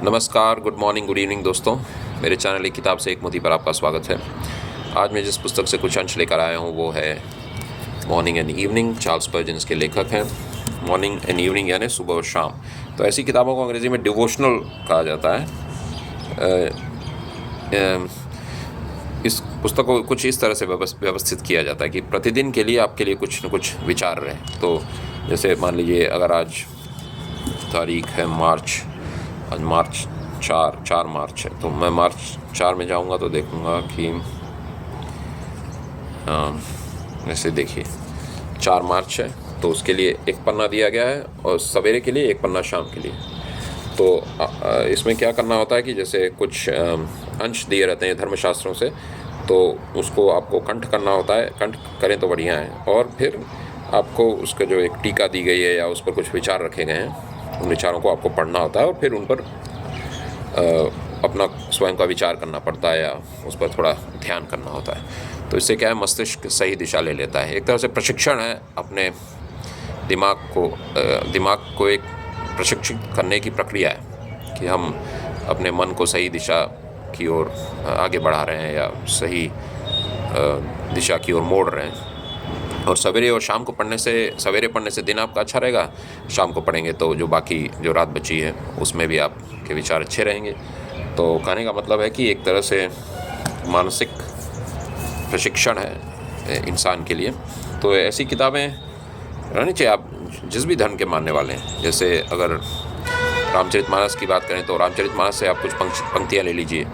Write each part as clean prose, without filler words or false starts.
नमस्कार, good morning, good evening दोस्तों। मेरे चैनल एक किताब से एक मोती पर आपका स्वागत है। आज मैं जिस पुस्तक से कुछ अंश लेकर आया हूँ वो है मॉर्निंग एंड इवनिंग। चार्ल्स पर्जिन्स के लेखक हैं। मॉर्निंग एंड इवनिंग यानी सुबह और शाम। तो ऐसी किताबों को अंग्रेज़ी में डिवोशनल कहा जाता है। इस पुस्तक को कुछ इस तरह से व्यवस्थित किया जाता है कि प्रतिदिन के लिए आपके लिए कुछ न कुछ विचार रहे। तो जैसे मान लीजिए, अगर आज तारीख है आज मार्च 4 मार्च है, तो मैं मार्च 4 में जाऊंगा तो देखूंगा कि जैसे देखिए 4 मार्च है तो उसके लिए एक पन्ना दिया गया है और सवेरे के लिए एक पन्ना शाम के लिए। तो इसमें क्या करना होता है कि जैसे कुछ अंश दिए रहते हैं धर्मशास्त्रों से, तो उसको आपको कंठ करना होता है। कंठ करें तो बढ़िया है। और फिर आपको उसका जो एक टीका दी गई है या उस पर कुछ विचार रखे गए हैं, उन विचारों को आपको पढ़ना होता है और फिर उन पर अपना स्वयं का विचार करना पड़ता है या उस पर थोड़ा ध्यान करना होता है। तो इससे क्या है, मस्तिष्क सही दिशा ले लेता है। एक तरह से प्रशिक्षण है अपने दिमाग को एक प्रशिक्षित करने की प्रक्रिया है कि हम अपने मन को सही दिशा की ओर आगे बढ़ा रहे हैं या सही दिशा की ओर मोड़ रहे हैं। और सवेरे और शाम को पढ़ने से, सवेरे पढ़ने से दिन आपका अच्छा रहेगा, शाम को पढ़ेंगे तो जो बाकी जो रात बची है उसमें भी आपके विचार अच्छे रहेंगे। तो कहने का मतलब है कि एक तरह से मानसिक प्रशिक्षण है इंसान के लिए। तो ऐसी किताबें रहनी चाहिए, आप जिस भी धर्म के मानने वाले हैं। जैसे अगर रामचरितमानस की बात करें तो रामचरितमानस से आप कुछ पंक्तियाँ ले लीजिए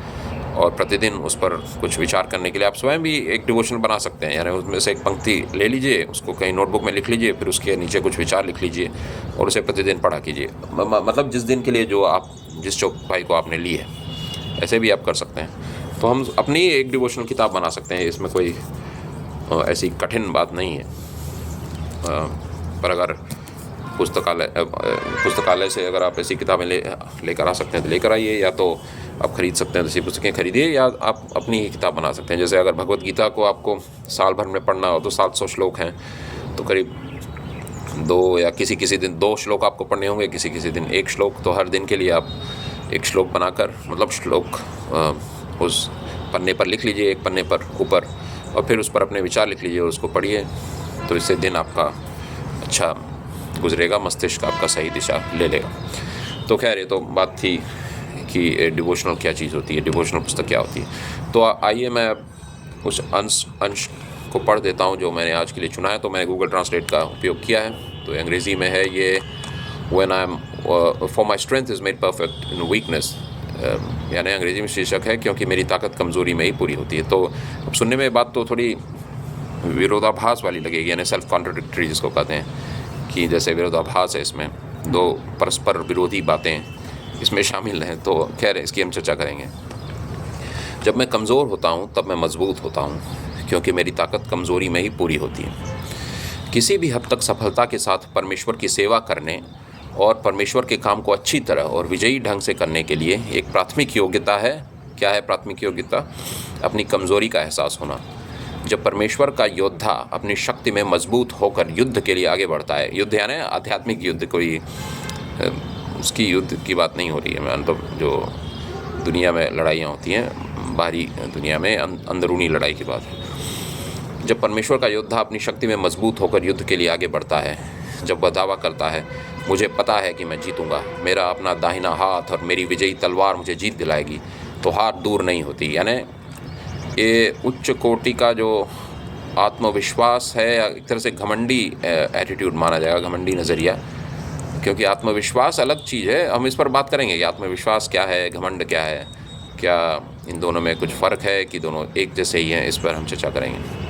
और प्रतिदिन उस पर कुछ विचार करने के लिए आप स्वयं भी एक डिवोशनल बना सकते हैं। यानी उसमें से एक पंक्ति ले लीजिए, उसको कहीं नोटबुक में लिख लीजिए, फिर उसके नीचे कुछ विचार लिख लीजिए और उसे प्रतिदिन पढ़ा कीजिए। मतलब जिस दिन के लिए जो आप जिस चौपाई को आपने ली है, ऐसे भी आप कर सकते हैं। तो हम अपनी एक डिवोशनल किताब बना सकते हैं, इसमें कोई ऐसी कठिन बात नहीं है। पर अगर पुस्तकालय से अगर आप ऐसी किताबें लेकर आ सकते हैं तो लेकर आइए, या तो आप खरीद सकते हैं तो ऐसी पुस्तकें खरीदिए, या आप अपनी ही किताब बना सकते हैं। जैसे अगर भगवत गीता को आपको साल भर में पढ़ना हो तो 700 श्लोक हैं, तो करीब 2 या किसी दिन 2 श्लोक आपको पढ़ने होंगे, किसी दिन 1 श्लोक। तो हर दिन के लिए आप 1 श्लोक बनाकर, मतलब श्लोक उस पन्ने पर लिख लीजिए, एक पन्ने पर ऊपर, और फिर उस पर अपने विचार लिख लीजिए और उसको पढ़िए। तो इससे दिन आपका अच्छा गुजरेगा, मस्तिष्क आपका सही दिशा ले लेगा। तो खैर, ये तो बात थी कि डिवोशनल क्या चीज़ होती है, डिवोशनल पुस्तक क्या होती है। तो आइए मैं उस अंश को पढ़ देता हूँ जो मैंने आज के लिए चुना है। तो मैंने गूगल ट्रांसलेट का उपयोग किया है। तो अंग्रेज़ी में है ये, when I am for my strength is made perfect in weakness. यानी अंग्रेज़ी में शीर्षक है क्योंकि मेरी ताकत कमज़ोरी में ही पूरी होती है। तो अब सुनने में बात तो थोड़ी विरोधाभास वाली लगेगी, यानी सेल्फ कॉन्ट्राडिक्टरी जिसको कहते हैं, कि जैसे विरोधाभास है, इसमें 2 परस्पर विरोधी बातें इसमें शामिल हैं। तो खैर, इसकी हम चर्चा करेंगे। जब मैं कमज़ोर होता हूँ तब मैं मजबूत होता हूँ, क्योंकि मेरी ताकत कमज़ोरी में ही पूरी होती है। किसी भी हद तक सफलता के साथ परमेश्वर की सेवा करने और परमेश्वर के काम को अच्छी तरह और विजयी ढंग से करने के लिए एक प्राथमिक योग्यता है। क्या है प्राथमिक योग्यता? अपनी कमज़ोरी का एहसास होना। जब परमेश्वर का योद्धा अपनी शक्ति में मजबूत होकर युद्ध के लिए आगे बढ़ता है, युद्ध यानी आध्यात्मिक युद्ध, कोई उसकी युद्ध की बात नहीं हो रही है, मतलब जो दुनिया में लड़ाइयाँ होती हैं, बाहरी दुनिया में अंदरूनी लड़ाई की बात है। जब परमेश्वर का योद्धा अपनी शक्ति में मजबूत होकर युद्ध के लिए आगे बढ़ता है, जब वह दावा करता है, मुझे पता है कि मैं जीतूँगा, मेरा अपना दाहिना हाथ और मेरी विजयी तलवार मुझे जीत दिलाएगी, तो हार दूर नहीं होती। यानी ये उच्च कोटि का जो आत्मविश्वास है, एक तरह से घमंडी एटीट्यूड माना जाएगा, घमंडी नज़रिया। क्योंकि आत्मविश्वास अलग चीज़ है, हम इस पर बात करेंगे कि आत्मविश्वास क्या है, घमंड क्या है, क्या इन दोनों में कुछ फ़र्क है कि दोनों एक जैसे ही हैं, इस पर हम चर्चा करेंगे।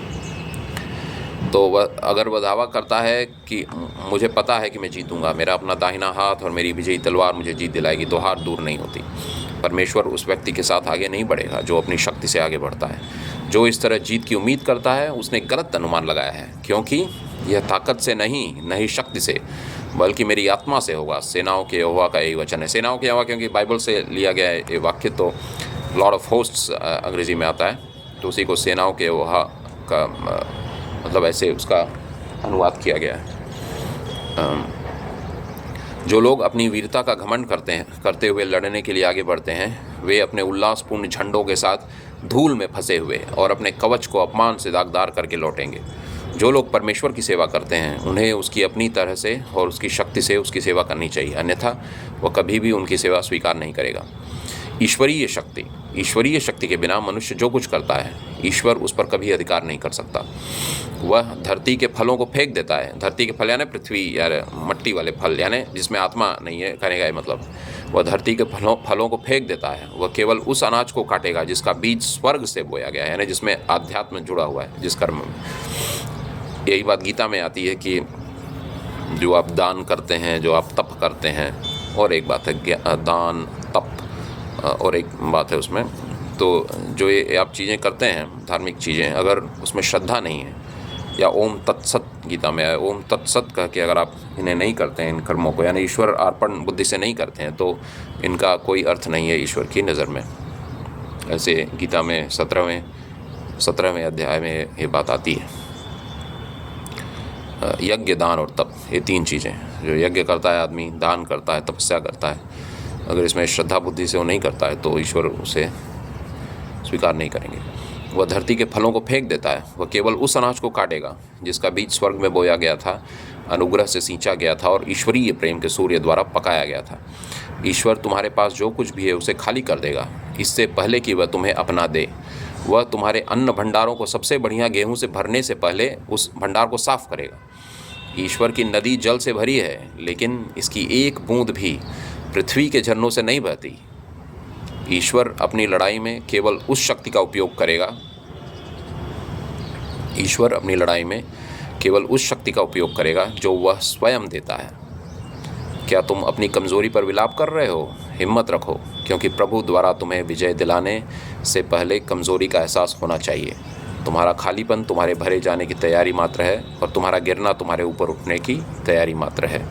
तो अगर वह दावा करता है कि मुझे पता है कि मैं जीतूँगा, मेरा अपना दाहिना हाथ और मेरी विजयी तलवार मुझे जीत दिलाएगी, तो हार दूर नहीं होती। परमेश्वर उस व्यक्ति के साथ आगे नहीं बढ़ेगा जो अपनी शक्ति से आगे बढ़ता है। जो इस तरह जीत की उम्मीद करता है उसने गलत अनुमान लगाया है, क्योंकि यह ताकत से नहीं शक्ति से, बल्कि मेरी आत्मा से होगा। सेनाओं के यहोवा का यही वचन है। सेनाओं के यहोवा क्योंकि बाइबल से लिया गया है ये वाक्य, तो लॉर्ड ऑफ होस्ट्स अंग्रेज़ी में आता है, तो उसी को सेनाओं के यहोवा का मतलब ऐसे उसका अनुवाद किया गया है। जो लोग अपनी वीरता का घमंड करते हुए लड़ने के लिए आगे बढ़ते हैं, वे अपने उल्लासपूर्ण झंडों के साथ धूल में फंसे हुए और अपने कवच को अपमान से दागदार करके लौटेंगे। जो लोग परमेश्वर की सेवा करते हैं, उन्हें उसकी अपनी तरह से और उसकी शक्ति से उसकी सेवा करनी चाहिए, अन्यथा वह कभी भी उनकी सेवा स्वीकार नहीं करेगा। ईश्वरीय शक्ति के बिना मनुष्य जो कुछ करता है, ईश्वर उस पर कभी अधिकार नहीं कर सकता। वह धरती के फलों को फेंक देता है। धरती के फल यानी पृथ्वी या मट्टी वाले फल, यानी जिसमें आत्मा नहीं है, कहने का मतलब वह धरती के फलों को फेंक देता है। वह केवल उस अनाज को काटेगा जिसका बीज स्वर्ग से बोया गया है, यानी जिसमें आध्यात्म जुड़ा हुआ है, जिस कर्म में। यही बात गीता में आती है कि जो आप दान करते हैं, जो आप तप करते हैं, और एक बात है दान तप, और एक बात है उसमें, तो जो ये आप चीज़ें करते हैं, धार्मिक चीज़ें, अगर उसमें श्रद्धा नहीं है, या ओम तत्सत गीता में है, ओम तत्सत कह के अगर आप इन्हें नहीं करते हैं, इन कर्मों को, यानी ईश्वर अर्पण बुद्धि से नहीं करते हैं, तो इनका कोई अर्थ नहीं है ईश्वर की नज़र में। ऐसे गीता में 17वें अध्याय में ये बात आती है। यज्ञ, दान और तप, ये 3 चीज़ें। जो यज्ञ करता है आदमी, दान करता है, तपस्या करता है, अगर इसमें श्रद्धा बुद्धि से वो नहीं करता है तो ईश्वर उसे स्वीकार नहीं करेंगे। वह धरती के फलों को फेंक देता है। वह केवल उस अनाज को काटेगा जिसका बीज स्वर्ग में बोया गया था, अनुग्रह से सींचा गया था और ईश्वरीय प्रेम के सूर्य द्वारा पकाया गया था। ईश्वर तुम्हारे पास जो कुछ भी है उसे खाली कर देगा, इससे पहले कि वह तुम्हें अपना दे। वह तुम्हारे अन्न भंडारों को सबसे बढ़िया गेहूं से भरने से पहले उस भंडार को साफ करेगा। ईश्वर की नदी जल से भरी है, लेकिन इसकी एक बूंद भी पृथ्वी के झरनों से नहीं बहती। ईश्वर अपनी लड़ाई में केवल उस शक्ति का उपयोग करेगा जो वह स्वयं देता है। क्या तुम अपनी कमज़ोरी पर विलाप कर रहे हो? हिम्मत रखो, क्योंकि प्रभु द्वारा तुम्हें विजय दिलाने से पहले कमज़ोरी का एहसास होना चाहिए। तुम्हारा खालीपन तुम्हारे भरे जाने की तैयारी मात्र है, और तुम्हारा गिरना तुम्हारे ऊपर उठने की तैयारी मात्र है।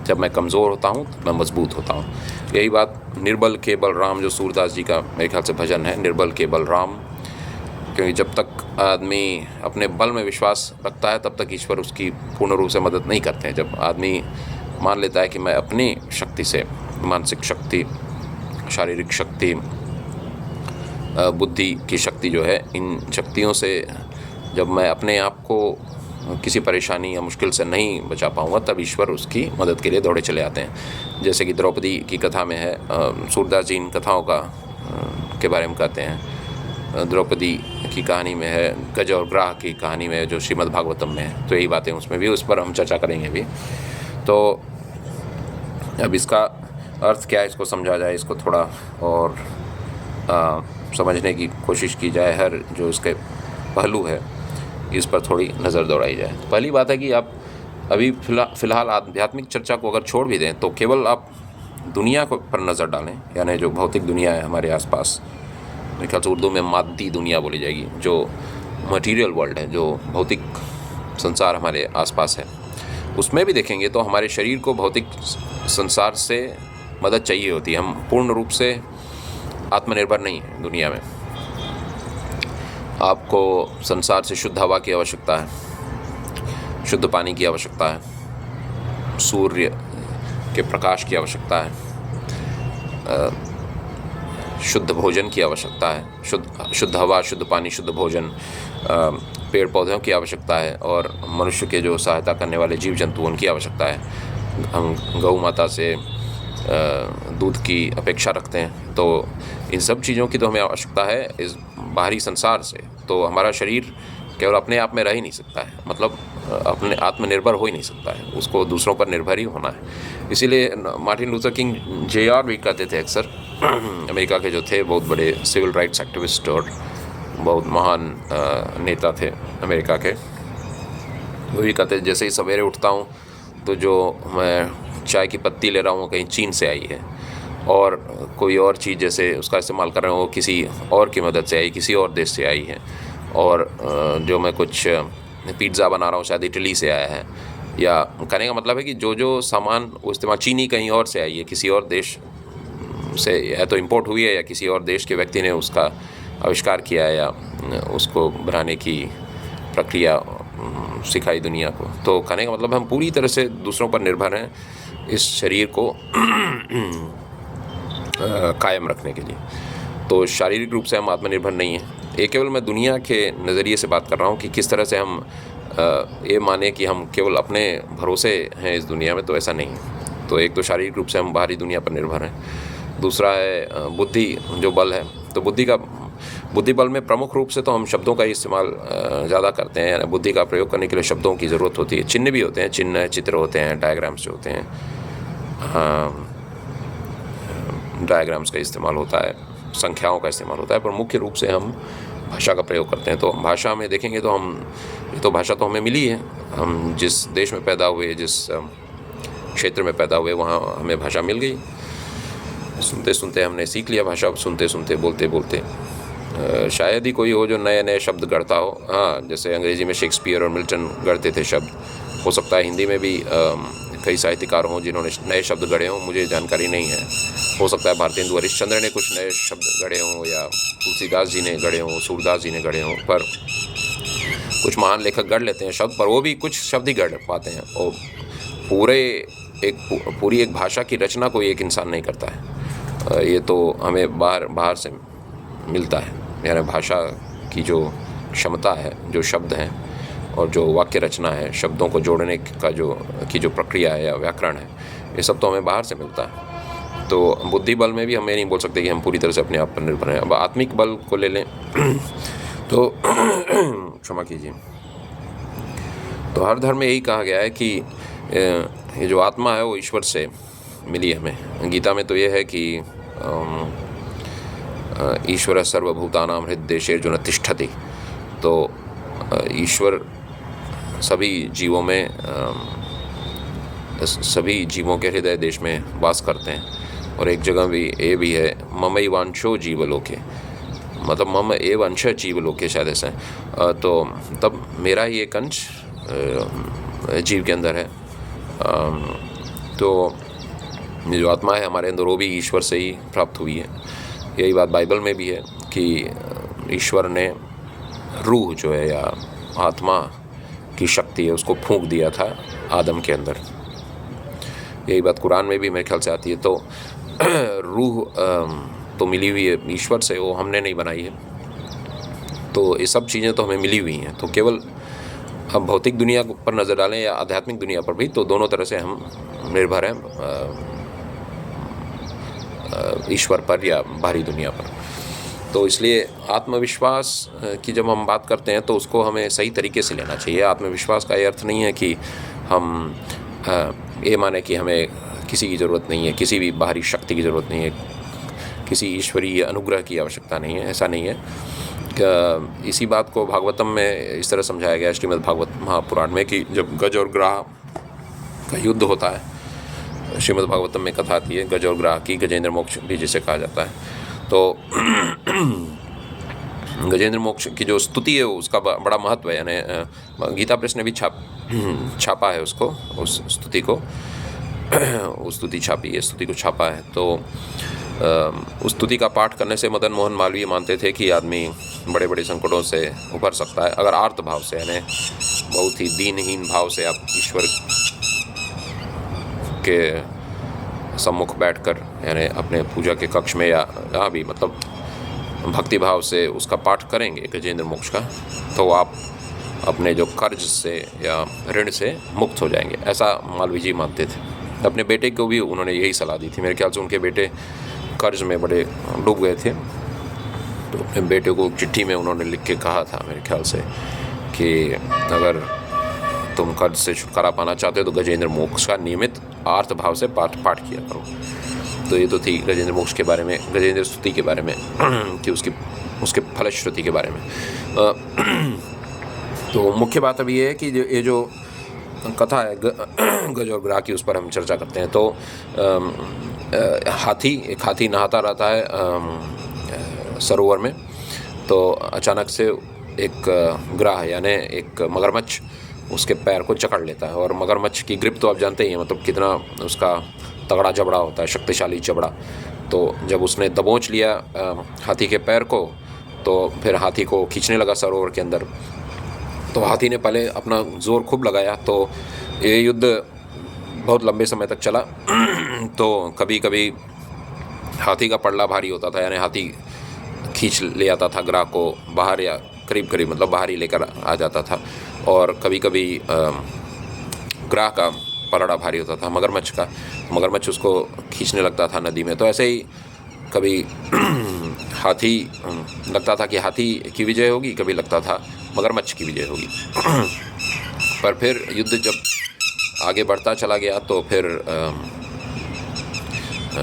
जब मैं कमज़ोर होता हूँ तो मैं मजबूत होता हूँ। यही बात निर्बल के बल राम, जो सूरदास जी का मेरे ख्याल से भजन है, निर्बल के बल राम। क्योंकि जब तक आदमी अपने बल में विश्वास रखता है, तब तक ईश्वर उसकी पूर्ण रूप से मदद नहीं करते हैं। जब आदमी मान लेता है कि मैं अपनी शक्ति से, मानसिक शक्ति, शारीरिक शक्ति, बुद्धि की शक्ति जो है, इन शक्तियों से जब मैं अपने आप को किसी परेशानी या मुश्किल से नहीं बचा पाऊँगा, तब ईश्वर उसकी मदद के लिए दौड़े चले आते हैं। जैसे कि द्रौपदी की कथा में है, सूरदास जी इन कथाओं के बारे में कहते हैं। द्रौपदी की कहानी में है, गज और ग्राह की कहानी में, जो श्रीमद् भागवतम में है, तो यही बातें उसमें भी, उस पर हम चर्चा करेंगे भी। तो अब इसका अर्थ क्या है, इसको समझा जाए, इसको थोड़ा और समझने की कोशिश की जाए। हर जो इसके पहलू है, इस पर थोड़ी नज़र दौड़ाई जाए। पहली बात है कि आप अभी फ़िलहाल आध्यात्मिक चर्चा को अगर छोड़ भी दें, तो केवल आप दुनिया को पर नज़र डालें, यानी जो भौतिक दुनिया है हमारे आसपास, मेरे ख्याल से उर्दू में मादी दुनिया बोली जाएगी, जो मटेरियल वर्ल्ड है, जो भौतिक संसार हमारे आसपास है, उसमें भी देखेंगे तो हमारे शरीर को भौतिक संसार से मदद चाहिए होती है। हम पूर्ण रूप से आत्मनिर्भर नहीं हैं दुनिया में। आपको संसार से शुद्ध हवा की आवश्यकता है, शुद्ध पानी की आवश्यकता है, सूर्य के प्रकाश की आवश्यकता है, शुद्ध भोजन की आवश्यकता है, शुद्ध हवा, शुद्ध पानी, शुद्ध भोजन, पेड़ पौधों की आवश्यकता है, और मनुष्य के जो सहायता करने वाले जीव जंतु, उनकी आवश्यकता है। हम गौ माता से दूध की अपेक्षा रखते हैं, तो इन सब चीज़ों की तो हमें आवश्यकता है इस बाहरी संसार से। तो हमारा शरीर केवल अपने आप में रह ही नहीं सकता है, मतलब अपने आत्मनिर्भर हो ही नहीं सकता है, उसको दूसरों पर निर्भर ही होना है। इसीलिए मार्टिन लूथर किंग Jr. भी कहते थे अक्सर, अमेरिका के जो थे बहुत बड़े सिविल राइट्स एक्टिविस्ट और बहुत महान नेता थे अमेरिका के, वो भी कहते थे जैसे ही सवेरे उठता हूँ तो जो मैं चाय की पत्ती ले रहा हूँ कहीं चीन से आई है, और कोई और चीज़ जैसे उसका इस्तेमाल कर रहा हूँ वो किसी और की मदद से आई, किसी और देश से आई है, और जो मैं कुछ पिज़्ज़ा बना रहा हूँ शायद इटली से आया है, या कहने का मतलब है कि जो सामान वो इस्तेमाल, चीनी कहीं और से आई है, किसी और देश से या तो इंपोर्ट हुई है, या किसी और देश के व्यक्ति ने उसका आविष्कार किया है, या उसको बनाने की प्रक्रिया सिखाई दुनिया को। तो कहने का मतलब हम पूरी तरह से दूसरों पर निर्भर हैं, इस शरीर को कायम रखने के लिए। तो शारीरिक रूप से हम आत्मनिर्भर नहीं हैं। ये केवल मैं दुनिया के नज़रिए से बात कर रहा हूँ कि किस तरह से हम ये माने कि हम केवल अपने भरोसे हैं इस दुनिया में, तो ऐसा नहीं है। तो एक तो शारीरिक रूप से हम बाहरी दुनिया पर निर्भर हैं, दूसरा है बुद्धि जो बल है। तो बुद्धि बल में प्रमुख रूप से तो हम शब्दों का ही इस्तेमाल ज़्यादा करते हैं, यानी बुद्धि का प्रयोग करने के लिए शब्दों की ज़रूरत होती है। चिन्ह भी होते हैं, चिन्ह चित्र होते हैं, डायग्राम्स जो होते हैं, डायग्राम्स का इस्तेमाल होता है, संख्याओं का इस्तेमाल होता है, पर मुख्य रूप से हम भाषा का प्रयोग करते हैं। तो भाषा में देखेंगे तो भाषा तो हमें मिली है। हम जिस देश में पैदा हुए, जिस क्षेत्र में पैदा हुए, वहाँ हमें भाषा मिल गई। सुनते सुनते हमने सीख लिया भाषा, सुनते सुनते बोलते बोलते शायद ही कोई हो जो नए नए शब्द गढ़ता हो। हाँ, जैसे अंग्रेज़ी में शेक्सपियर और मिल्टन गढ़ते थे शब्द, हो सकता है हिंदी में भी कई साहित्यकार हों जिन्होंने नए शब्द गढ़े हों, मुझे जानकारी नहीं है। हो सकता है भारतेंदु हरिश्चंद्र ने कुछ नए शब्द गढ़े हों, या तुलसीदास जी ने गढ़े हों, सूरदास जी ने गढ़े हों। पर कुछ महान लेखक गढ़ लेते हैं शब्द, पर वो भी कुछ शब्द ही गढ़ पाते हैं, और पूरी एक भाषा की रचना कोई एक इंसान नहीं करता है। ये तो हमें बाहर से मिलता है। यानी भाषा की जो क्षमता है, जो शब्द हैं और जो वाक्य रचना है, शब्दों को जोड़ने का जो प्रक्रिया है या व्याकरण है, ये सब तो हमें बाहर से मिलता है। तो बुद्धि बल में भी हम ये नहीं बोल सकते कि हम पूरी तरह से अपने आप पर निर्भर हैं। अब आत्मिक बल को ले लें तो क्षमा कीजिए, तो हर धर्म में यही कहा गया है कि ये जो आत्मा है वो ईश्वर से मिली हमें। गीता में तो ये है कि ईश्वर सर्वभूतानां हृद्देशेर्जुन तिष्ठति। तो ईश्वर सभी जीवों के हृदय देश में वास करते हैं। और एक जगह भी ये भी है, ममैवांशो जीवलोके, मतलब मम एव अंश जीवलोके, शायद ऐसा है। तो तब मेरा ही एक अंश जीव के अंदर है। तो ये जो आत्मा है हमारे अंदर, वो भी ईश्वर से ही प्राप्त हुई है। यही बात बाइबल में भी है कि ईश्वर ने रूह जो है या आत्मा की शक्ति है उसको फूंक दिया था आदम के अंदर। यही बात कुरान में भी मेरे ख्याल से आती है। तो रूह तो मिली हुई है ईश्वर से, वो हमने नहीं बनाई है। तो ये सब चीज़ें तो हमें मिली हुई हैं। तो केवल अब भौतिक दुनिया पर नज़र डालें या आध्यात्मिक दुनिया पर भी, तो दोनों तरह से हम निर्भर हैं ईश्वर पर या बाहरी दुनिया पर। तो इसलिए आत्मविश्वास की जब हम बात करते हैं तो उसको हमें सही तरीके से लेना चाहिए। आत्मविश्वास का ये अर्थ नहीं है कि हम ये माने कि हमें किसी की ज़रूरत नहीं है, किसी भी बाहरी शक्ति की ज़रूरत नहीं है, किसी ईश्वरीय अनुग्रह की आवश्यकता नहीं है। ऐसा नहीं है। इसी बात को भागवतम में इस तरह समझाया गया, श्रीमद् भागवत महापुराण में, कि जब गज और ग्राह का युद्ध होता है, श्रीमद् भागवतम में कथा आती है गज और ग्राह की, गजेंद्र मोक्ष भी जिसे कहा जाता है। तो गजेंद्र मोक्ष की जो स्तुति है उसका बड़ा महत्व है। यानी गीता प्रेस ने भी छापा है उसको, उस स्तुति को, उस स्तुति छापी है, स्तुति को छापा है। तो उस स्तुति का पाठ करने से मदन मोहन मालवीय मानते थे कि आदमी बड़े बड़े संकटों से उभर सकता है अगर आर्त भाव से, यानी बहुत ही दीनहीन भाव से आप ईश्वर के सम्मुख बैठकर, यानी अपने पूजा के कक्ष में या जहाँ भी, मतलब भक्ति भाव से उसका पाठ करेंगे गजेंद्र मोक्ष का, तो आप अपने जो कर्ज से या ऋण से मुक्त हो जाएंगे। ऐसा मालवीय जी मानते थे। अपने बेटे को भी उन्होंने यही सलाह दी थी। मेरे ख्याल से उनके बेटे कर्ज में बड़े डूब गए थे, तो अपने बेटे को चिट्ठी में उन्होंने लिख के कहा था मेरे ख्याल से कि अगर तुम कर्ज से छुटकारा पाना चाहते हो तो गजेंद्र मोक्ष का नियमित आर्त भाव से पाठ किया करो। तो ये तो थी गजेंद्र मोक्ष के बारे में, गजेंद्र स्तुति के बारे में कि उसके फलश्रुति के बारे में। तो मुख्य बात अभी ये है कि ये जो कथा है गज और ग्राह की, उस पर हम चर्चा करते हैं। तो एक हाथी नहाता रहता है सरोवर में, तो अचानक से एक ग्राह यानी एक मगरमच्छ उसके पैर को जकड़ लेता है। और मगरमच्छ की ग्रिप तो आप जानते ही हैं, मतलब कितना उसका तगड़ा जबड़ा होता है, शक्तिशाली जबड़ा। तो जब उसने दबोच लिया हाथी के पैर को, तो फिर हाथी को खींचने लगा सरोवर के अंदर। तो हाथी ने पहले अपना ज़ोर खूब लगाया, तो ये युद्ध बहुत लंबे समय तक चला। तो कभी कभी हाथी का पल्ला भारी होता था, यानी हाथी खींच ले आता था ग्राह को बाहर, या करीब करीब मतलब बाहर ही लेकर आ जाता था। और कभी कभी ग्राह का पलड़ा भारी होता था मगरमच्छ का, मगरमच्छ उसको खींचने लगता था नदी में। तो ऐसे ही कभी हाथी लगता था कि हाथी की विजय होगी, कभी लगता था मगरमच्छ की विजय होगी। पर फिर युद्ध जब आगे बढ़ता चला गया तो फिर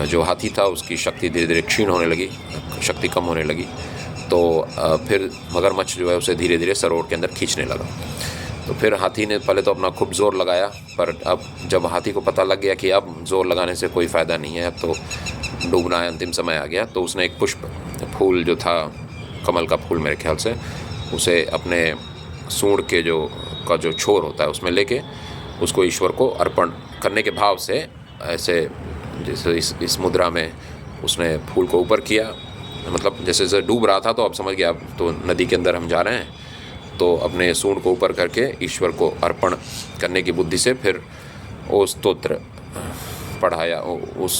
जो हाथी था उसकी शक्ति धीरे धीरे क्षीण होने लगी, शक्ति कम होने लगी। तो फिर मगरमच्छ जो है उसे धीरे धीरे सरोवर के अंदर खींचने लगा। तो फिर हाथी ने पहले तो अपना खूब ज़ोर लगाया, पर अब जब हाथी को पता लग गया कि अब ज़ोर लगाने से कोई फ़ायदा नहीं है, अब तो डूबना है, अंतिम समय आ गया, तो उसने एक पुष्प फूल जो था, कमल का फूल मेरे ख्याल से, उसे अपने सूंड के जो छोर होता है उसमें लेके उसको ईश्वर को अर्पण करने के भाव से, ऐसे जैसे इस मुद्रा में उसने फूल को ऊपर किया, मतलब जैसे डूब रहा था तो अब समझ गया अब तो नदी के अंदर हम जा रहे हैं, तो अपने सूंड को ऊपर करके ईश्वर को अर्पण करने की बुद्धि से फिर वो स्तोत्र पढ़ाया, उस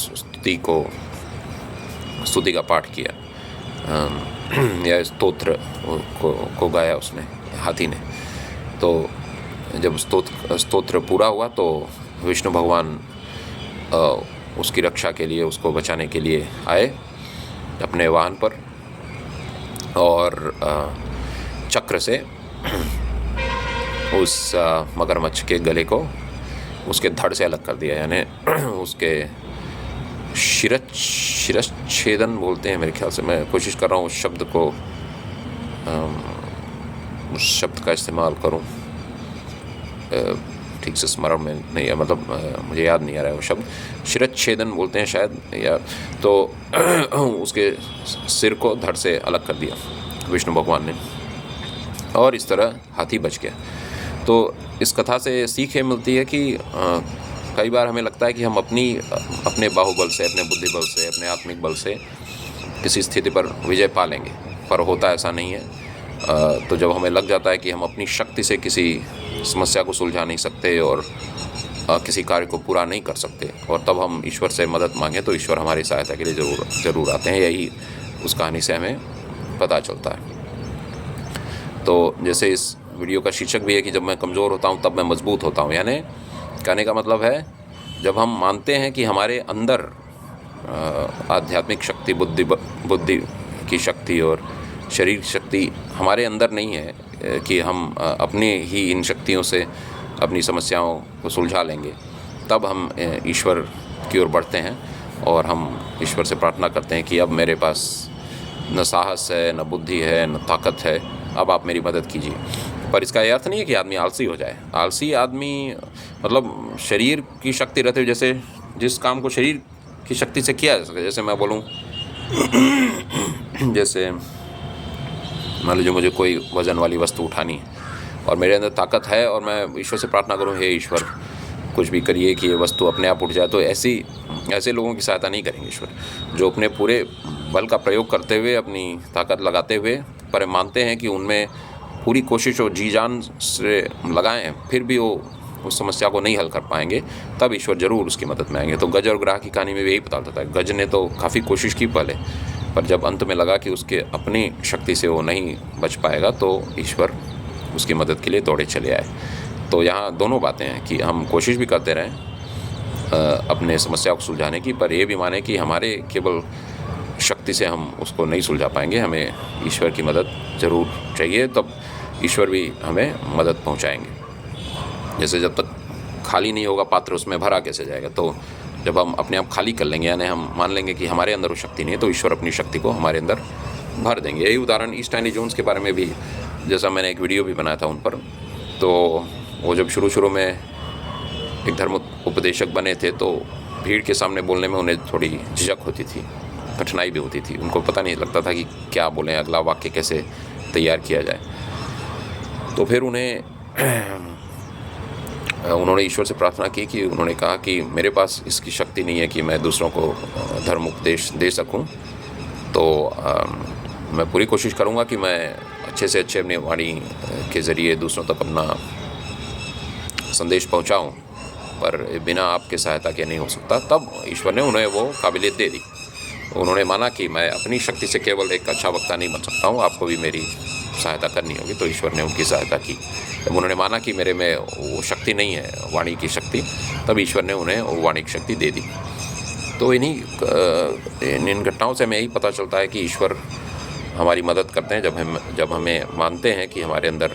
स्तुति का पाठ किया, या स्तोत्र को गाया उसने, हाथी ने। तो जब स्तोत्र पूरा हुआ तो विष्णु भगवान उसकी रक्षा के लिए, उसको बचाने के लिए आए अपने वाहन पर, और चक्र से उस मगरमच्छ के गले को उसके धड़ से अलग कर दिया, यानी उसके शिरच्छेदन बोलते हैं मेरे ख्याल से, मैं कोशिश कर रहा हूँ उस शब्द को, उस शब्द का इस्तेमाल करूँ, ठीक से स्मरण में नहीं है, मतलब मुझे याद नहीं आ रहा है वो शब्द, शिरच्छेदन बोलते हैं शायद, या तो उसके सिर को धड़ से अलग कर दिया विष्णु भगवान ने, और इस तरह हाथी बच गया। तो इस कथा से सीख ये मिलती है कि कई बार हमें लगता है कि हम अपने बाहुबल से, अपने बुद्धि बल से, अपने आत्मिक बल से किसी स्थिति पर विजय पा लेंगे, पर होता ऐसा नहीं है। तो जब हमें लग जाता है कि हम अपनी शक्ति से किसी समस्या को सुलझा नहीं सकते और किसी कार्य को पूरा नहीं कर सकते, और तब हम ईश्वर से मदद मांगें तो ईश्वर हमारी सहायता के लिए ज़रूर आते हैं। यही उस कहानी से हमें पता चलता है। तो जैसे इस वीडियो का शीर्षक भी है कि जब मैं कमज़ोर होता हूँ तब मैं मजबूत होता हूँ, यानी कहने का मतलब है जब हम मानते हैं कि हमारे अंदर आध्यात्मिक शक्ति, बुद्धि की शक्ति और शरीर शक्ति हमारे अंदर नहीं है, कि हम अपने ही इन शक्तियों से अपनी समस्याओं को सुलझा लेंगे, तब हम ईश्वर की ओर बढ़ते हैं और हम ईश्वर से प्रार्थना करते हैं कि अब मेरे पास न साहस है, न बुद्धि है, न ताकत है, अब आप मेरी मदद कीजिए। पर इसका ये अर्थ नहीं है कि आदमी आलसी हो जाए। आलसी आदमी मतलब शरीर की शक्ति रहते हुए, जैसे जिस काम को शरीर की शक्ति से किया जा सके, जैसे मैं बोलूँ जैसे मान लीजिए मुझे कोई वज़न वाली वस्तु उठानी है और मेरे अंदर ताकत है और मैं ईश्वर से प्रार्थना करूँ, हे ईश्वर कुछ भी करिए कि ये वस्तु अपने आप उठ जाए, तो ऐसे लोगों की सहायता नहीं करेंगे ईश्वर, जो अपने पूरे बल का प्रयोग करते हुए, अपनी ताकत लगाते हुए, पर मानते हैं कि उनमें पूरी कोशिश और जी जान से लगाएं, फिर भी वो उस समस्या को नहीं हल कर पाएंगे, तब ईश्वर ज़रूर उसकी मदद में आएंगे। तो गज और ग्राह की कहानी में भी यही पता चलता है। गज ने तो काफ़ी कोशिश की पहले, पर जब अंत में लगा कि उसके अपनी शक्ति से वो नहीं बच पाएगा, तो ईश्वर उसकी मदद के लिए दौड़े चले आए। तो यहाँ दोनों बातें हैं कि हम कोशिश भी करते रहें अपने समस्या को सुलझाने की, पर ये भी माने कि हमारे केवल शक्ति से हम उसको नहीं सुलझा पाएंगे, हमें ईश्वर की मदद ज़रूर चाहिए, तब ईश्वर भी हमें मदद पहुँचाएंगे। जैसे जब तक खाली नहीं होगा पात्र, उसमें भरा कैसे जाएगा। तो जब हम अपने आप खाली कर लेंगे, यानी हम मान लेंगे कि हमारे अंदर वो शक्ति नहीं है, तो ईश्वर अपनी शक्ति को हमारे अंदर भर देंगे। यही उदाहरण ईस्ट टाइनी जोन्स के बारे में भी, जैसा मैंने एक वीडियो भी बनाया था उन पर, तो वो जब शुरू में एक धर्म उपदेशक बने थे, तो भीड़ के सामने बोलने में उन्हें थोड़ी झिझक होती थी, कठिनाई भी होती थी, उनको पता नहीं लगता था कि क्या बोलें, अगला वाक्य कैसे तैयार किया जाए। तो फिर उन्होंने ईश्वर से प्रार्थना की कि उन्होंने कहा कि मेरे पास इसकी शक्ति नहीं है कि मैं दूसरों को धर्म उपदेश दे सकूं, तो मैं पूरी कोशिश करूंगा कि मैं अच्छे से अच्छे अपनी वाणी के ज़रिए दूसरों तक अपना संदेश पहुंचाऊं, पर बिना आपके सहायता के नहीं हो सकता, तब ईश्वर ने उन्हें वो काबिलियत दे दी। उन्होंने माना कि मैं अपनी शक्ति से केवल एक अच्छा वक्ता नहीं बन सकता हूँ, आपको भी मेरी सहायता करनी होगी। तो ईश्वर ने उनकी सहायता की। जब उन्होंने माना कि मेरे में वो शक्ति नहीं है, वाणी की शक्ति, तब ईश्वर ने उन्हें वो वाणी की शक्ति दे दी। तो इन घटनाओं से हमें यही पता चलता है कि ईश्वर हमारी मदद करते हैं जब हमें मानते हैं कि हमारे अंदर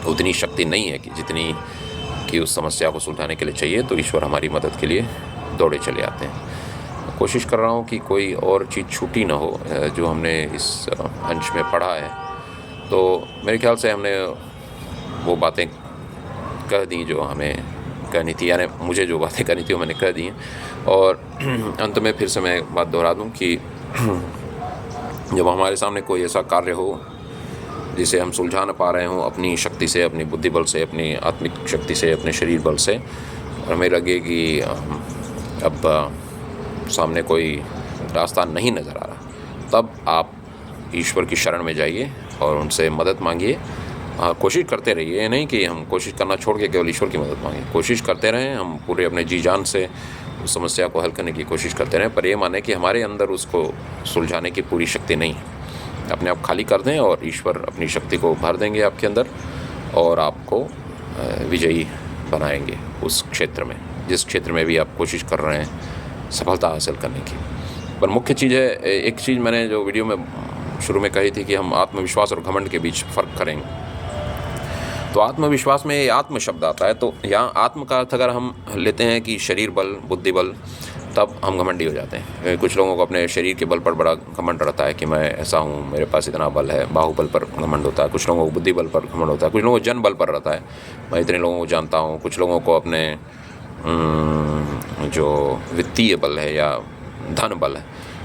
उतनी शक्ति नहीं है कि जितनी कि उस समस्या को सुलझाने के लिए चाहिए, तो ईश्वर हमारी मदद के लिए दौड़े चले आते हैं। कोशिश कर रहा हूँ कि कोई और चीज़ छूटी ना हो जो हमने इस अंश में पढ़ा है। तो मेरे ख्याल से हमने वो बातें कह दी जो हमें कहनी थी, यानी मुझे जो बातें करनी थी वो मैंने कह दी हैं। और अंत में फिर से मैं एक बात दोहरा दूँ कि जब हमारे सामने कोई ऐसा कार्य हो जिसे हम सुलझा ना पा रहे हों अपनी शक्ति से, अपनी बुद्धि बल से, अपनी आत्मिक शक्ति से, अपने शरीर बल से, और हमें लगे कि अब सामने कोई रास्ता नहीं नज़र आ रहा, तब आप ईश्वर की शरण में जाइए और उनसे मदद मांगिए। कोशिश करते रहिए, ये नहीं कि हम कोशिश करना छोड़ के केवल ईश्वर की मदद मांगें। कोशिश करते रहें, हम पूरे अपने जी जान से उस समस्या को हल करने की कोशिश करते रहें, पर ये माने कि हमारे अंदर उसको सुलझाने की पूरी शक्ति नहीं है। अपने आप खाली कर दें और ईश्वर अपनी शक्ति को भर देंगे आपके अंदर और आपको विजयी बनाएंगे उस क्षेत्र में, जिस क्षेत्र में भी आप कोशिश कर रहे हैं सफलता हासिल करने की। पर मुख्य चीज़ है, एक चीज़ मैंने जो वीडियो में शुरू में कही थी कि हम आत्मविश्वास और घमंड के बीच फ़र्क करेंगे। तो आत्मविश्वास में ये आत्म शब्द आता है, तो यहाँ आत्म का अर्थ अगर हम लेते हैं कि शरीर बल, बुद्धि बल, तब हम घमंडी हो जाते हैं। कुछ लोगों को अपने शरीर के बल पर बड़ा घमंड रहता है कि मैं ऐसा हूँ, मेरे पास इतना बल है, बाहुबल पर घमंड होता है। कुछ लोगों को बुद्धि बल पर घमंड होता है, कुछ लोगों को जन बल पर रहता है, मैं इतने लोगों को जानता हूँ। कुछ लोगों को अपने जो वित्तीय बल है या धन बल है,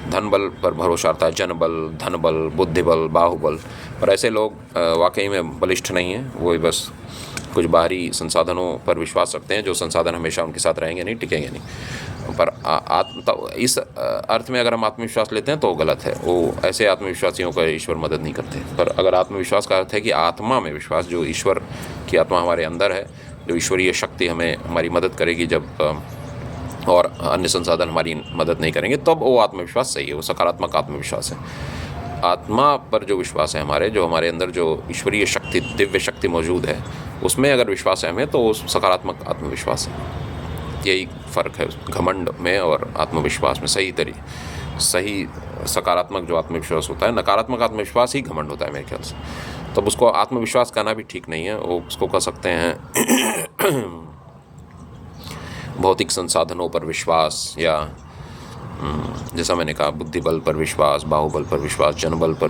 धन बल पर भरोसा रहता है, जन बल, धन बल, बुद्धि बल, बाहुबल। पर ऐसे लोग वाकई में बलिष्ठ नहीं हैं, वो बस कुछ बाहरी संसाधनों पर विश्वास रखते हैं, जो संसाधन हमेशा उनके साथ रहेंगे नहीं, टिकेंगे नहीं। पर इस अर्थ में अगर हम आत्मविश्वास लेते हैं तो गलत है। वो ऐसे आत्मविश्वासियों का ईश्वर मदद नहीं करते। पर अगर आत्मविश्वास का अर्थ है कि आत्मा में विश्वास, जो ईश्वर की आत्मा हमारे अंदर है, जो ईश्वरीय शक्ति हमारी मदद करेगी जब और अन्य संसाधन हमारी मदद नहीं करेंगे, तब वो आत्मविश्वास सही है, वो सकारात्मक आत्मविश्वास है। आत्मा पर जो विश्वास है जो हमारे अंदर जो ईश्वरीय शक्ति, दिव्य शक्ति मौजूद है, उसमें अगर विश्वास है हमें, तो वो सकारात्मक आत्मविश्वास है। यही फ़र्क है घमंड में और आत्मविश्वास में। सही सकारात्मक जो आत्मविश्वास होता है, नकारात्मक आत्मविश्वास ही घमंड होता है मेरे ख्याल से। तब उसको आत्मविश्वास कहना भी ठीक नहीं है, वो उसको कह सकते हैं भौतिक संसाधनों पर विश्वास, या जैसा मैंने कहा बुद्धि बल पर विश्वास, बाहुबल पर विश्वास, जनबल पर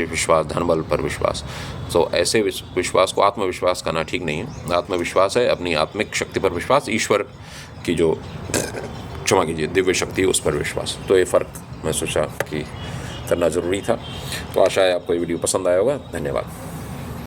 विश्वास, धन बल पर विश्वास। तो ऐसे विश्वास को आत्मविश्वास कहना ठीक नहीं है। आत्मविश्वास है अपनी आत्मिक शक्ति पर विश्वास, ईश्वर की जो क्षमा कीजिए दिव्य शक्ति उस पर विश्वास। तो ये फ़र्क मैं सोचा कि करना ज़रूरी था। तो आशा है आपको ये वीडियो पसंद आया होगा। धन्यवाद।